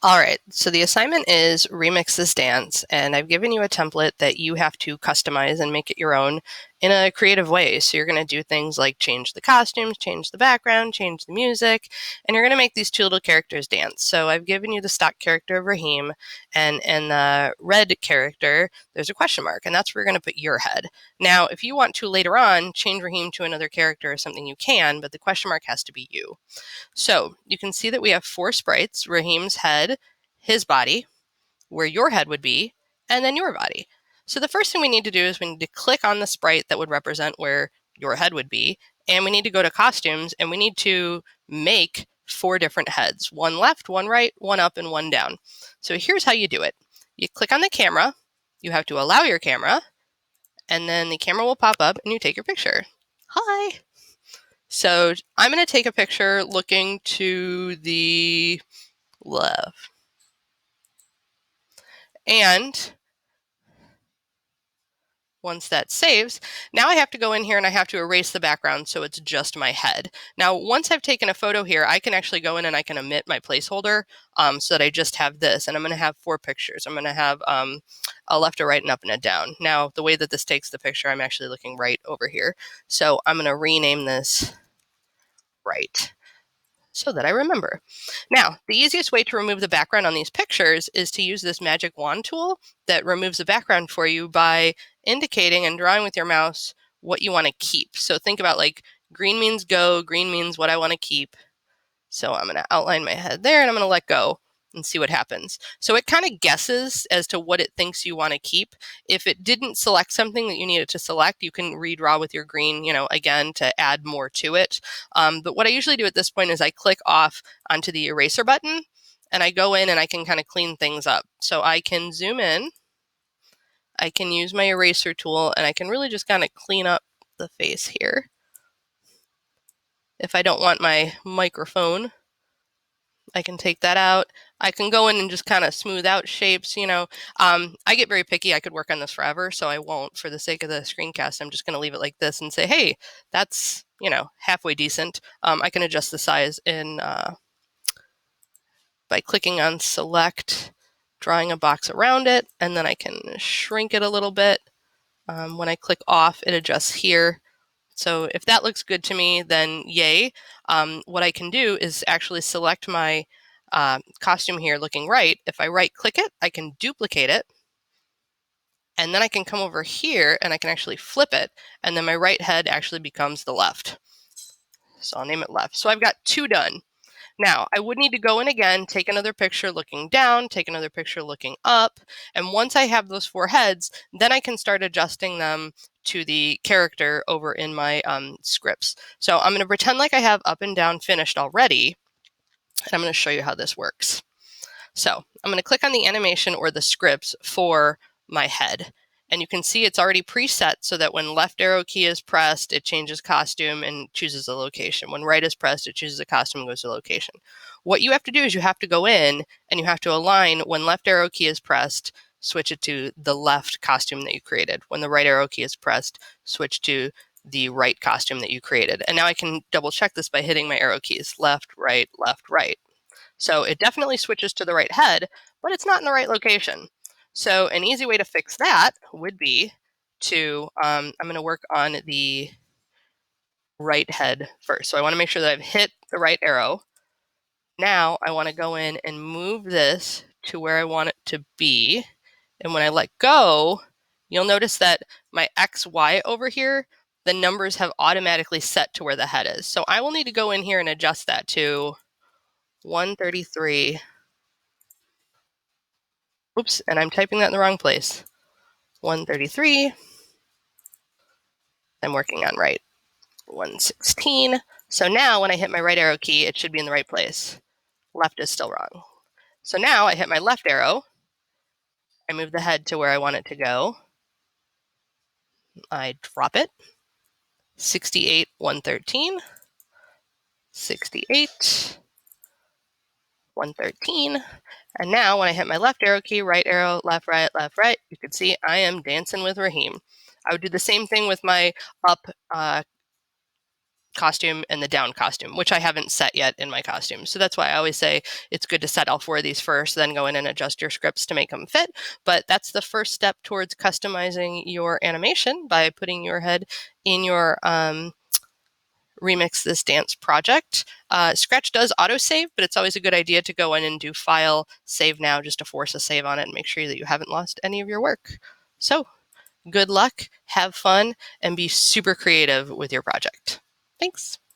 All right, so the assignment is remix this dance, and I've given you a template that you have to customize and make it your own in a creative way. So you're going to do things like change the costumes, change the background, change the music, and you're going to make these two little characters dance. So I've given you the stock character of Raheem, and in the red character, there's a question mark, and that's where you're going to put your head. Now, if you want to later on change Raheem to another character or something, you can, but the question mark has to be you. So you can see that we have 4 sprites: Raheem's head, his body, where your head would be, and then your body. So the first thing we need to do is we need to click on the sprite that would represent where your head would be, and we need to go to costumes, and we need to make 4 different heads: one left, one right, one up, and one down. So here's how you do it. You click on the camera, you have to allow your camera, and then the camera will pop up and you take your picture. Hi! So I'm going to take a picture looking to the left. And once that saves, now I have to go in here and I have to erase the background so it's just my head. Now, once I've taken a photo here, I can actually go in and I can omit my placeholder so that I just have this. And I'm going to have 4 pictures. I'm going to have a left, a right, and up, and a down. Now, the way that this takes the picture, I'm actually looking right over here. So I'm going to rename this right, so that I remember. Now, the easiest way to remove the background on these pictures is to use this magic wand tool that removes the background for you by indicating and drawing with your mouse what you want to keep. So think about, like, green means go, green means what I want to keep. So I'm going to outline my head there and I'm going to let go and see what happens. So it kind of guesses as to what it thinks you want to keep. If it didn't select something that you needed to select, you can redraw with your green, again, to add more to it. But what I usually do at this point is I click off onto the eraser button and I go in and I can kind of clean things up. So I can zoom in, I can use my eraser tool, and I can really just kind of clean up the face here. If I don't want my microphone, I can take that out. I can go in and just kind of smooth out shapes, I get very picky. I could work on this forever, so I won't. For the sake of the screencast, I'm just going to leave it like this and say, hey, that's, halfway decent. I can adjust the size by clicking on select, drawing a box around it, and then I can shrink it a little bit. When I click off, it adjusts here. So if that looks good to me, then yay. What I can do is actually select my costume here looking right. If I right click it, I can duplicate it. And then I can come over here and I can actually flip it. And then my right head actually becomes the left. So I'll name it left. So I've got 2 done. Now, I would need to go in again, take another picture looking down, take another picture looking up, and once I have those 4 heads, then I can start adjusting them to the character over in my scripts. So I'm going to pretend like I have up and down finished already, and I'm going to show you how this works. So I'm going to click on the animation or the scripts for my head. And you can see it's already preset so that when left arrow key is pressed, it changes costume and chooses a location. When right is pressed, it chooses a costume and goes to location. What you have to do is you have to go in and you have to align when left arrow key is pressed, switch it to the left costume that you created. When the right arrow key is pressed, switch to the right costume that you created. And now I can double check this by hitting my arrow keys, left, right, left, right. So it definitely switches to the right head, but it's not in the right location. So an easy way to fix that would be to, I'm going to work on the right head first. So I want to make sure that I've hit the right arrow. Now I want to go in and move this to where I want it to be. And when I let go, you'll notice that my X, Y over here, the numbers have automatically set to where the head is. So I will need to go in here and adjust that to 133. Oops, and I'm typing that in the wrong place. 133. I'm working on right. 116. So now when I hit my right arrow key, it should be in the right place. Left is still wrong. So now I hit my left arrow. I move the head to where I want it to go. I drop it. 68, 113. 68, 113. And now when I hit my left arrow key, right arrow, left, right, you can see I am dancing with Raheem. I would do the same thing with my up costume and the down costume, which I haven't set yet in my costume. So that's why I always say it's good to set all 4 of these first, then go in and adjust your scripts to make them fit. But that's the first step towards customizing your animation, by putting your head in your Remix This Dance project. Scratch does autosave, but it's always a good idea to go in and do File, Save Now, just to force a save on it and make sure that you haven't lost any of your work. So good luck, have fun, and be super creative with your project. Thanks.